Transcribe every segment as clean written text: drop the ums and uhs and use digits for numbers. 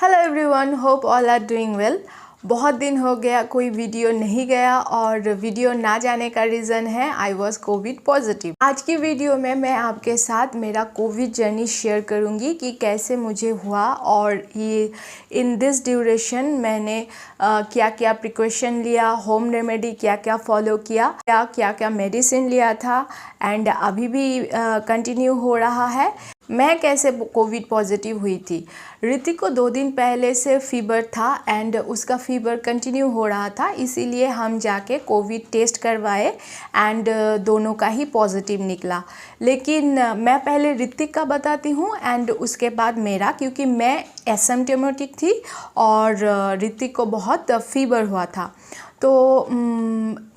Hello everyone, hope all are doing well. बहुत दिन हो गया कोई वीडियो नहीं गया और वीडियो ना जाने का रीज़न है आई वॉज कोविड पॉजिटिव। आज की वीडियो में मैं आपके साथ मेरा कोविड जर्नी शेयर करूंगी कि कैसे मुझे हुआ और ये इन दिस ड्यूरेशन मैंने क्या क्या प्रिकॉशन लिया, होम रेमेडी क्या क्या फॉलो किया, क्या क्या मेडिसिन लिया था एंड अभी भी कंटिन्यू हो रहा है। मैं कैसे कोविड पॉजिटिव हुई थी। ऋतिक को 2 दिन पहले से फीवर था एंड उसका फीवर कंटिन्यू हो रहा था, इसीलिए हम जाके कोविड टेस्ट करवाए एंड दोनों का ही पॉजिटिव निकला। लेकिन मैं पहले ऋतिक का बताती हूँ एंड उसके बाद मेरा, क्योंकि मैं एसिम्प्टोमेटिक थी और ऋतिक को बहुत फीवर हुआ था। तो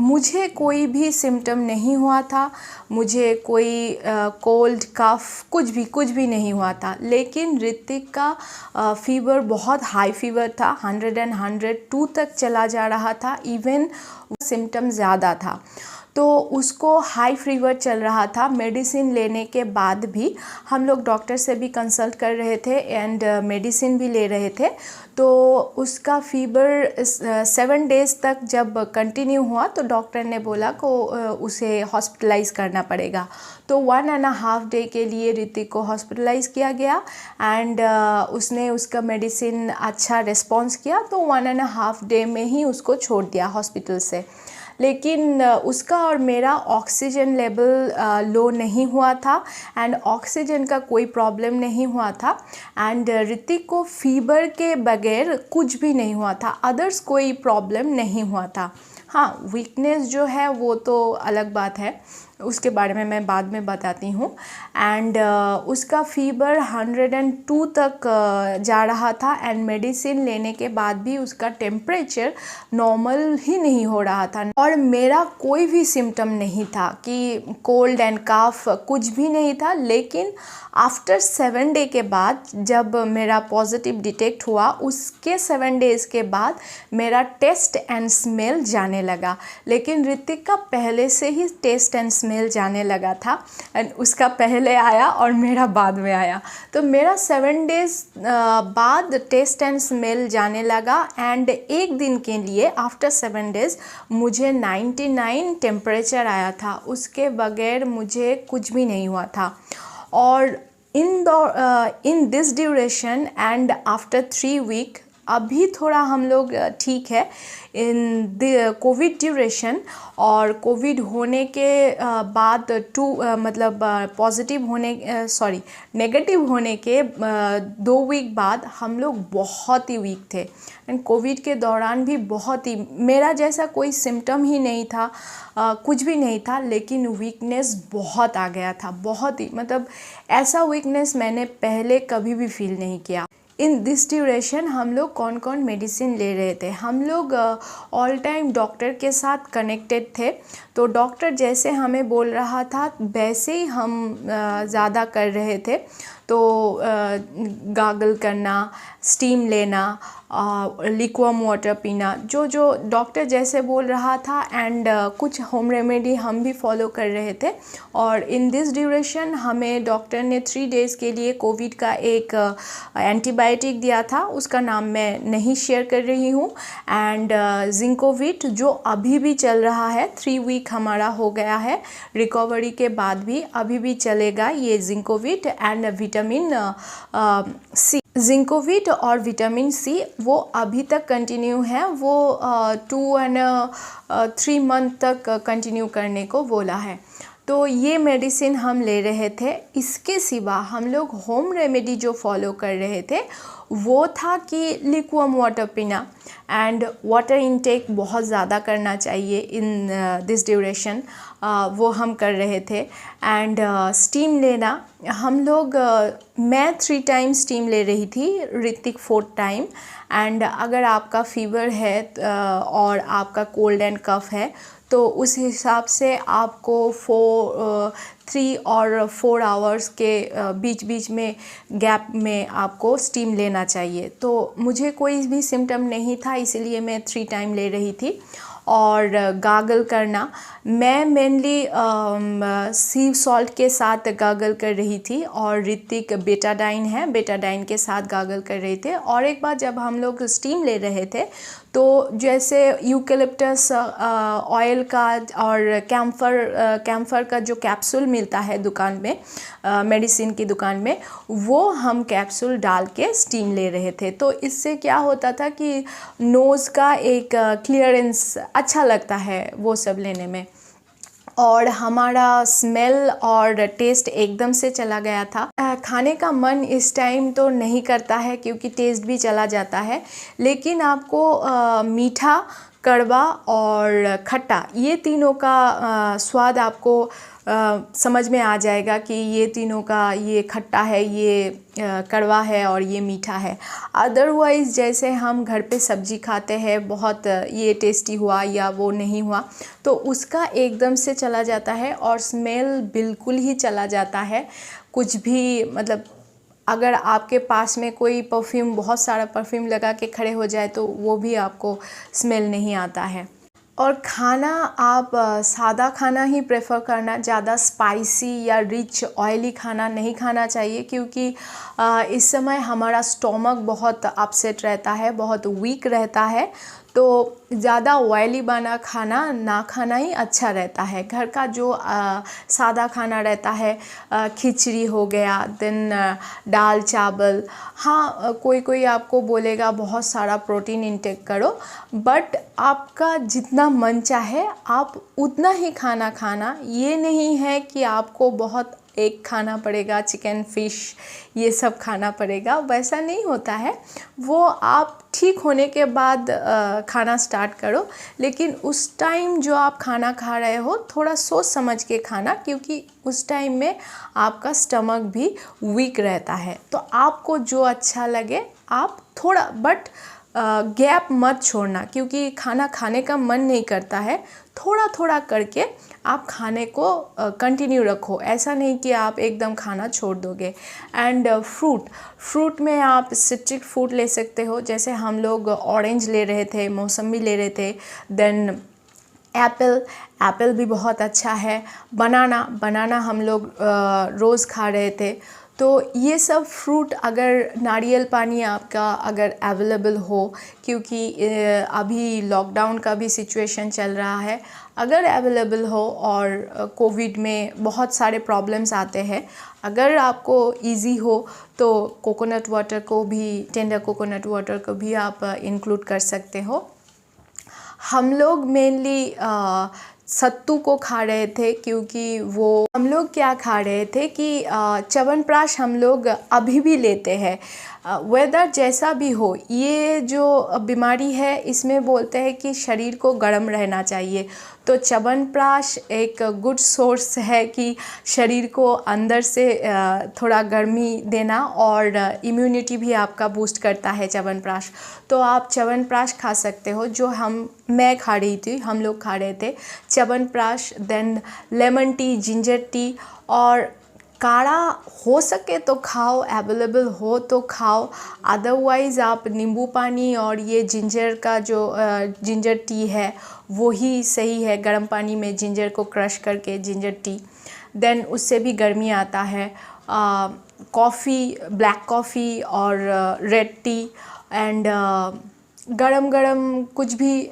मुझे कोई भी सिम्टम नहीं हुआ था, मुझे कोई कोल्ड कफ कुछ भी नहीं हुआ था। लेकिन ऋतिक का फीवर बहुत हाई फीवर था, 102 तक चला जा रहा था, इवन सिम्टम ज़्यादा था। तो उसको हाई फीवर चल रहा था। मेडिसिन लेने के बाद भी हम लोग डॉक्टर से भी कंसल्ट कर रहे थे एंड मेडिसिन भी ले रहे थे। तो उसका फीवर 7 डेज़ तक जब कंटिन्यू हुआ तो डॉक्टर ने बोला को उसे हॉस्पिटलाइज़ करना पड़ेगा। तो 1.5 डे के लिए ऋतिक को हॉस्पिटलाइज़ किया गया एंड उसने उसका मेडिसिन अच्छा रिस्पॉन्स किया, तो 1.5 डे में ही उसको छोड़ दिया हॉस्पिटल से। लेकिन उसका और मेरा ऑक्सीजन लेवल लो नहीं हुआ था एंड ऑक्सीजन का कोई प्रॉब्लम नहीं हुआ था एंड ऋतिक को फीवर के बगैर कुछ भी नहीं हुआ था, अदर्स कोई प्रॉब्लम नहीं हुआ था। हाँ, वीकनेस जो है वो तो अलग बात है, उसके बारे में मैं बाद में बताती हूँ। एंड उसका फीवर 102 तक जा रहा था एंड मेडिसिन लेने के बाद भी उसका टेम्परेचर नॉर्मल ही नहीं हो रहा था और मेरा कोई भी सिम्टम नहीं था कि कोल्ड एंड कफ कुछ भी नहीं था। लेकिन आफ्टर 7 डे के बाद जब मेरा पॉजिटिव डिटेक्ट हुआ, उसके 7 डेज़ के बाद मेरा टेस्ट एंड स्मेल जाने लगा। लेकिन ऋतिक का पहले से ही टेस्ट एंड स्मेल जाने लगा था एंड उसका पहले आया और मेरा बाद में आया। तो मेरा 7 डेज़ बाद टेस्ट एंड स्मेल जाने लगा एंड एक दिन के लिए आफ्टर 7 डेज़ मुझे 99 टेम्परेचर आया था, उसके बगैर मुझे कुछ भी नहीं हुआ था। और in this duration and after 3 week अभी थोड़ा हम लोग ठीक है इन द कोविड ड्यूरेशन। और कोविड होने के बाद नेगेटिव होने के 2 वीक बाद हम लोग बहुत ही वीक थे एंड कोविड के दौरान भी बहुत ही, मेरा जैसा कोई सिम्टम ही नहीं था, कुछ भी नहीं था, लेकिन वीकनेस बहुत आ गया था, बहुत ही, मतलब ऐसा वीकनेस मैंने पहले कभी भी फील नहीं किया। इन दिस ड्यूरेशन हम लोग कौन कौन मेडिसिन ले रहे थे, हम लोग ऑल टाइम डॉक्टर के साथ कनेक्टेड थे। तो डॉक्टर जैसे हमें बोल रहा था वैसे ही हम ज़्यादा कर रहे थे। तो गागल करना, स्टीम लेना, लिक्वम वाटर पीना, जो डॉक्टर जैसे बोल रहा था एंड कुछ होम रेमेडी हम भी फॉलो कर रहे थे। और इन दिस ड्यूरेशन हमें डॉक्टर ने 3 डेज़ के लिए कोविड का एक एंटीबायोटिक दिया था, उसका नाम मैं नहीं शेयर कर रही हूँ। एंड जिंकोविट जो अभी भी चल रहा है, 3 वीक हमारा हो गया है रिकवरी के बाद भी अभी भी चलेगा ये Zincovit and vitamin C. Zincovit और विटामिन सी वो अभी तक कंटिन्यू है, वो 2 एंड 3 मंथ तक कंटिन्यू करने को बोला है। तो ये मेडिसिन हम ले रहे थे। इसके सिवा हम लोग होम रेमेडी जो फॉलो कर रहे थे वो था कि लिक्वम वाटर पीना एंड वाटर इनटेक बहुत ज़्यादा करना चाहिए इन दिस ड्यूरेशन, वो हम कर रहे थे। एंड स्टीम लेना हम लोग, मैं 3 टाइम स्टीम ले रही थी, ऋतिक 4th टाइम। एंड अगर आपका फीवर है और आपका कोल्ड एंड कफ है तो उस हिसाब से आपको 3 और 4 आवर्स के बीच बीच में गैप में आपको स्टीम लेना चाहिए। तो मुझे कोई भी सिम्टम नहीं था, इसीलिए मैं 3 टाइम ले रही थी। और गागल करना, मैं मेनली सी सॉल्ट के साथ गार्गल कर रही थी और ऋतिक बेटाडाइन है, बेटाडाइन के साथ गार्गल कर रहे थे। और एक बार जब हम लोग स्टीम ले रहे थे तो जैसे यूकेलिप्टस ऑयल का और कैम्फर का जो कैप्सूल मिलता है दुकान में, मेडिसिन की दुकान में, वो हम कैप्सूल डाल के स्टीम ले रहे थे। तो इससे क्या होता था कि नोज़ का एक क्लियरेंस अच्छा लगता है वो सब लेने में, और हमारा स्मेल और टेस्ट एकदम से चला गया था। खाने का मन इस टाइम तो नहीं करता है क्योंकि टेस्ट भी चला जाता है, लेकिन आपको मीठा, कड़वा और खट्टा, ये तीनों का स्वाद आपको समझ में आ जाएगा कि ये तीनों का, ये खट्टा है, ये कड़वा है और ये मीठा है। अदरवाइज़ जैसे हम घर पे सब्ज़ी खाते हैं, बहुत ये टेस्टी हुआ या वो नहीं हुआ, तो उसका एकदम से चला जाता है और स्मेल बिल्कुल ही चला जाता है। कुछ भी मतलब अगर आपके पास में कोई परफ्यूम, बहुत सारा परफ्यूम लगा के खड़े हो जाए तो वो भी आपको स्मेल नहीं आता है। और खाना आप सादा खाना ही प्रेफर करना, ज़्यादा स्पाइसी या रिच ऑयली खाना नहीं खाना चाहिए, क्योंकि इस समय हमारा स्टोमक बहुत अपसेट रहता है, बहुत वीक रहता है। तो ज़्यादा ऑयली बना खाना ना खाना ही अच्छा रहता है। घर का जो सादा खाना रहता है, खिचड़ी हो गया, देन दाल चावल, हाँ कोई कोई आपको बोलेगा बहुत सारा प्रोटीन इंटेक करो, बट आपका जितना मन चाहे आप उतना ही खाना खाना। ये नहीं है कि आपको बहुत एग खाना पड़ेगा, चिकन, फिश, ये सब खाना पड़ेगा, वैसा नहीं होता है। वो आप ठीक होने के बाद खाना स्टार्ट करो, लेकिन उस टाइम जो आप खाना खा रहे हो थोड़ा सोच समझ के खाना, क्योंकि उस टाइम में आपका स्टमक भी वीक रहता है। तो आपको जो अच्छा लगे आप थोड़ा, बट गैप मत छोड़ना, क्योंकि खाना खाने का मन नहीं करता है। थोड़ा थोड़ा करके आप खाने को कंटिन्यू रखो, ऐसा नहीं कि आप एकदम खाना छोड़ दोगे। एंड फ्रूट में आप सिट्रिक फ्रूट ले सकते हो, जैसे हम लोग ऑरेंज ले रहे थे, मौसमी ले रहे थे, देन एप्पल भी बहुत अच्छा है। बनाना हम लोग रोज़ खा रहे थे। तो ये सब फ्रूट, अगर नारियल पानी आपका अगर अवेलेबल हो, क्योंकि अभी लॉकडाउन का भी सिचुएशन चल रहा है, अगर अवेलेबल हो, और कोविड में बहुत सारे प्रॉब्लम्स आते हैं, अगर आपको इजी हो तो कोकोनट वाटर को भी, टेंडर कोकोनट वाटर को भी आप इंक्लूड कर सकते हो। हम लोग मेनली सत्तू को खा रहे थे, क्योंकि वो हम लोग क्या खा रहे थे कि च्यवनप्राश हम लोग अभी भी लेते हैं। वेदर जैसा भी हो, ये जो बीमारी है इसमें बोलते हैं कि शरीर को गर्म रहना चाहिए, तो च्यवनप्राश एक गुड सोर्स है कि शरीर को अंदर से थोड़ा गर्मी देना, और इम्यूनिटी भी आपका बूस्ट करता है च्यवनप्राश। तो आप च्यवनप्राश खा सकते हो, जो मैं खा रही थी, हम लोग खा रहे थे chyawanprash, then lemon tea, ginger tea, और काढ़ा हो सके तो खाओ, अवेलेबल हो तो खाओ, अदरवाइज़ आप नींबू पानी और ये जिंजर का जो जिंजर टी है वो ही सही है। गर्म पानी में जिंजर को क्रश करके जिंजर टी, देन उससे भी गर्मी आता है। कॉफ़ी, ब्लैक कॉफ़ी और रेड टी, एंड गरम गरम कुछ भी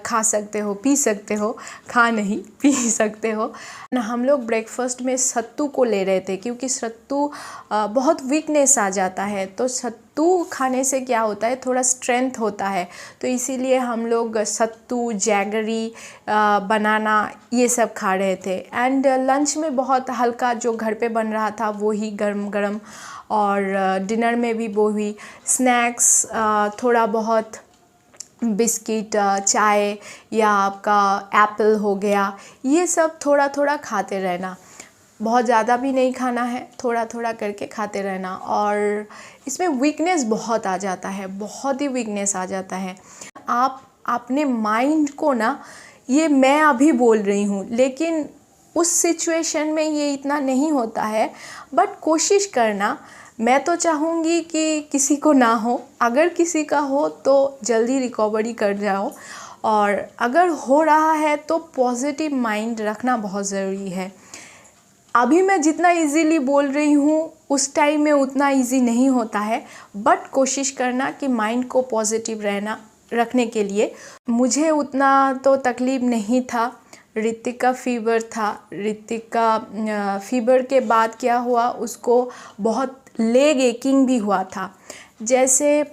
खा सकते हो, पी सकते हो, खा नहीं पी सकते हो ना। हम लोग ब्रेकफास्ट में सत्तू को ले रहे थे, क्योंकि सत्तू बहुत वीकनेस आ जाता है, तो सत्तू खाने से क्या होता है, थोड़ा स्ट्रेंथ होता है, तो इसीलिए हम लोग सत्तू, जैगरी, बनाना, ये सब खा रहे थे। एंड लंच में बहुत हल्का जो घर पे बन रहा था वो ही गरम गरम, और डिनर में भी वो ही स्नैक्स, थोड़ा बहुत बिस्किट, चाय, या आपका एप्पल हो गया, ये सब थोड़ा थोड़ा खाते रहना। बहुत ज़्यादा भी नहीं खाना है, थोड़ा थोड़ा करके खाते रहना। और इसमें वीकनेस बहुत आ जाता है, बहुत ही वीकनेस आ जाता है। आप अपने माइंड को ना, ये मैं अभी बोल रही हूँ, लेकिन उस सिचुएशन में ये इतना नहीं होता है, बट कोशिश करना। मैं तो चाहूँगी कि किसी को ना हो, अगर किसी का हो तो जल्दी रिकवरी कर जाओ, और अगर हो रहा है तो पॉजिटिव माइंड रखना बहुत ज़रूरी है। अभी मैं जितना इजीली बोल रही हूँ उस टाइम में उतना इजी नहीं होता है, बट कोशिश करना कि माइंड को पॉजिटिव रखने के लिए। मुझे उतना तो तकलीफ़ नहीं था, ऋतिक का फ़ीवर था। ऋतिक का फ़ीवर के बाद क्या हुआ, उसको बहुत लेग एकिंग भी हुआ था। जैसे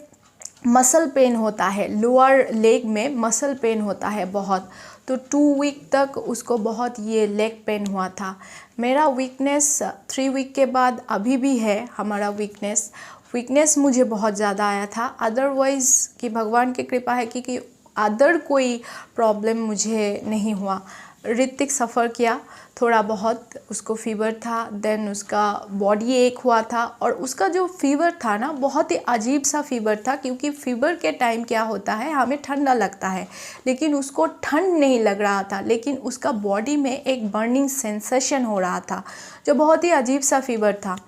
मसल पेन होता है, लोअर लेग में मसल पेन होता है बहुत, तो 2 वीक तक उसको बहुत ये लेग पेन हुआ था। मेरा वीकनेस 3 वीक के बाद अभी भी है, हमारा वीकनेस मुझे बहुत ज़्यादा आया था। अदरवाइज़ कि भगवान की कृपा है कि अदर कोई प्रॉब्लम मुझे नहीं हुआ। ऋतिक सफ़र किया थोड़ा बहुत, उसको फ़ीवर था, देन उसका बॉडी एक हुआ था। और उसका जो फ़ीवर था ना, बहुत ही अजीब सा फ़ीवर था, क्योंकि फ़ीवर के टाइम क्या होता है, हमें ठंडा लगता है, लेकिन उसको ठंड नहीं लग रहा था, लेकिन उसका बॉडी में एक बर्निंग सेंसेशन हो रहा था, जो बहुत ही अजीब सा फ़ीवर था।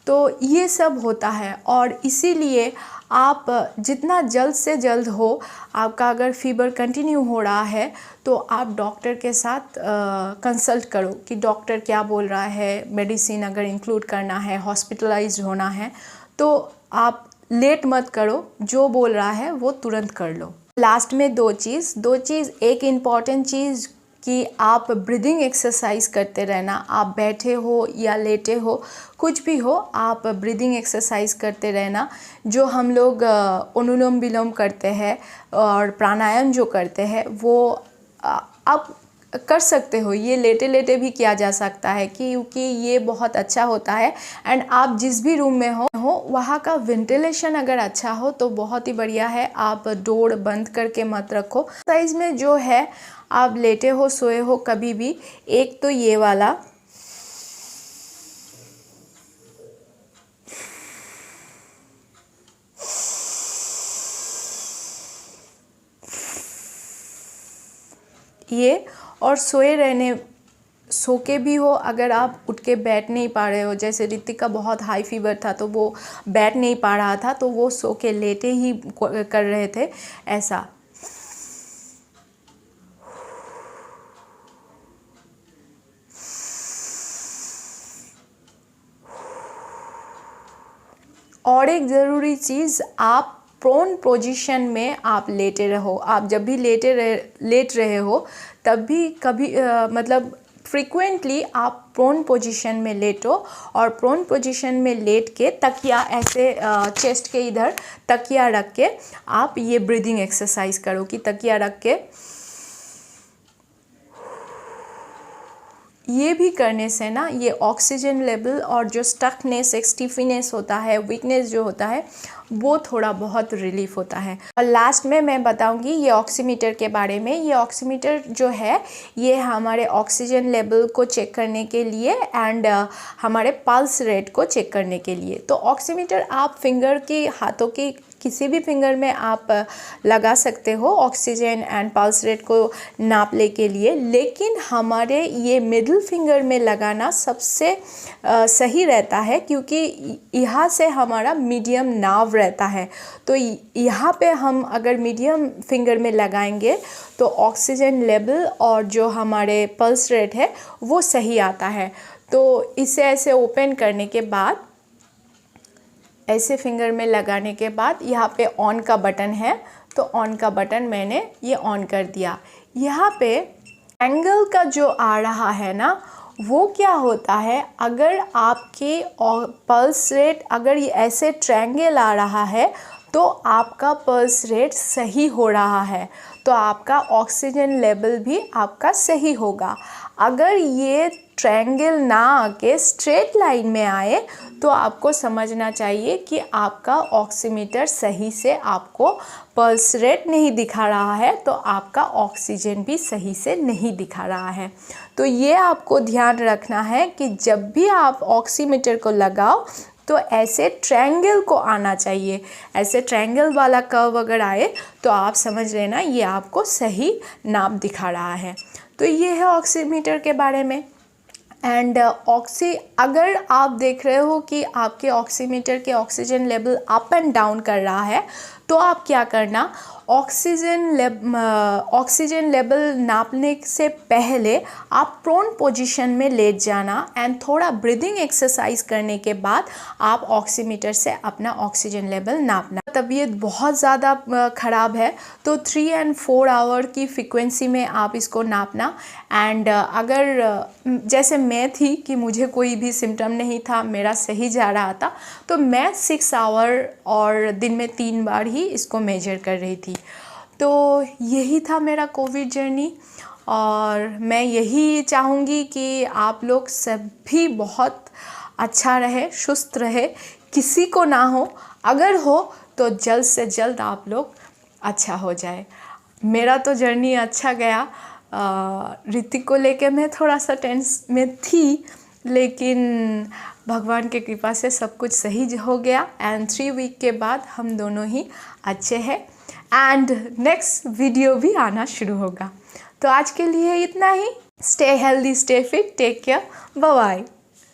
तो ये सब होता है, और इसीलिए आप जितना जल्द से जल्द हो, आपका अगर फ़ीवर कंटिन्यू हो रहा है तो आप डॉक्टर के साथ कंसल्ट करो कि डॉक्टर क्या बोल रहा है। मेडिसिन अगर इंक्लूड करना है, हॉस्पिटलाइज्ड होना है, तो आप लेट मत करो, जो बोल रहा है वो तुरंत कर लो। लास्ट में दो चीज़। एक इम्पॉर्टेंट चीज़ कि आप ब्रीदिंग एक्सरसाइज करते रहना। आप बैठे हो या लेटे हो, कुछ भी हो, आप ब्रीदिंग एक्सरसाइज करते रहना। जो हम लोग अनुलोम विलोम करते हैं और प्राणायाम जो करते हैं, वो आप कर सकते हो। ये लेटे लेटे भी किया जा सकता है, क्योंकि ये बहुत अच्छा होता है। एंड आप जिस भी रूम में हो वहाँ का वेंटिलेशन अगर अच्छा हो तो बहुत ही बढ़िया है। आप डोर बंद करके मत रखो। एक्सरसाइज में जो है, आप लेटे हो, सोए हो, कभी भी, एक तो ये वाला, ये, और सो के भी हो। अगर आप उठ के बैठ नहीं पा रहे हो, जैसे ऋतिक का बहुत हाई फीवर था तो वो बैठ नहीं पा रहा था, तो वो सो के लेटे ही कर रहे थे ऐसा। और एक ज़रूरी चीज़, आप प्रोन पोजीशन में आप लेटे रहो। आप जब भी लेट रहे हो, तब भी कभी मतलब फ्रीक्वेंटली आप प्रोन पोजीशन में लेटो, और प्रोन पोजीशन में लेट के तकिया ऐसे चेस्ट के इधर तकिया रख के आप ये ब्रीदिंग एक्सरसाइज करो कि तकिया रख के। ये भी करने से ना, ये ऑक्सीजन लेवल और जो स्टकनेस, एक स्टिफनेस होता है, वीकनेस जो होता है, वो थोड़ा बहुत रिलीफ होता है। और लास्ट में मैं बताऊंगी ये ऑक्सीमीटर के बारे में। ये ऑक्सीमीटर जो है, ये हमारे ऑक्सीजन लेवल को चेक करने के लिए एंड हमारे पल्स रेट को चेक करने के लिए। तो ऑक्सीमीटर आप फिंगर की, हाथों की किसी भी फिंगर में आप लगा सकते हो ऑक्सीजन एंड पल्स रेट को नापने के लिए, लेकिन हमारे ये मिडिल फिंगर में लगाना सबसे सही रहता है, क्योंकि यहाँ से हमारा मीडियम नार्व रहता है। तो यहाँ पे हम अगर मीडियम फिंगर में लगाएंगे तो ऑक्सीजन लेवल और जो हमारे पल्स रेट है वो सही आता है। तो इसे ऐसे ओपन करने के बाद, ऐसे फिंगर में लगाने के बाद, यहाँ पे ऑन का बटन है, तो ऑन का बटन मैंने ये ऑन कर दिया। यहाँ पे एंगल का जो आ रहा है ना, वो क्या होता है, अगर आपके पल्स रेट अगर ये ऐसे ट्रायंगल आ रहा है तो आपका पल्स रेट सही हो रहा है, तो आपका ऑक्सीजन लेवल भी आपका सही होगा। अगर ये ट्रायंगल ना आके स्ट्रेट लाइन में आए तो आपको समझना चाहिए कि आपका ऑक्सीमीटर सही से आपको पल्स रेट नहीं दिखा रहा है, तो आपका ऑक्सीजन भी सही से नहीं दिखा रहा है। तो ये आपको ध्यान रखना है कि जब भी आप ऑक्सीमीटर को लगाओ तो ऐसे ट्रायंगल को आना चाहिए। ऐसे ट्रायंगल वाला कर्व अगर आए तो आप समझ लेना ये आपको सही नाप दिखा रहा है। तो ये है ऑक्सीमीटर के बारे में। एंड अगर आप देख रहे हो कि आपके ऑक्सीमीटर के oxygen level up and down कर रहा है, तो आप क्या करना, ऑक्सीजन लेवल नापने से पहले आप प्रोन पोजीशन में लेट जाना एंड थोड़ा ब्रीदिंग एक्सरसाइज करने के बाद आप ऑक्सीमीटर से अपना ऑक्सीजन लेवल नापना। तबीयत बहुत ज़्यादा ख़राब है तो 3 और 4 आवर की फ्रीक्वेंसी में आप इसको नापना। एंड अगर जैसे मैं थी कि मुझे कोई भी सिम्टम नहीं था, मेरा सही जा रहा था, तो मैं 6 आवर और दिन में 3 बार ही इसको मेजर कर रही थी। तो यही था मेरा कोविड जर्नी और मैं यही चाहूँगी कि आप लोग सभी बहुत अच्छा रहे, सुस्त रहे, किसी को ना हो, अगर हो तो जल्द से जल्द आप लोग अच्छा हो जाए। मेरा तो जर्नी अच्छा गया। ऋतिक को लेके मैं थोड़ा सा टेंस में थी, लेकिन भगवान की कृपा से सब कुछ सही हो गया एंड 3 वीक के बाद हम दोनों ही अच्छे हैं एंड नेक्स्ट वीडियो भी आना शुरू होगा। तो आज के लिए इतना ही। Stay healthy, stay fit, take care, bye bye.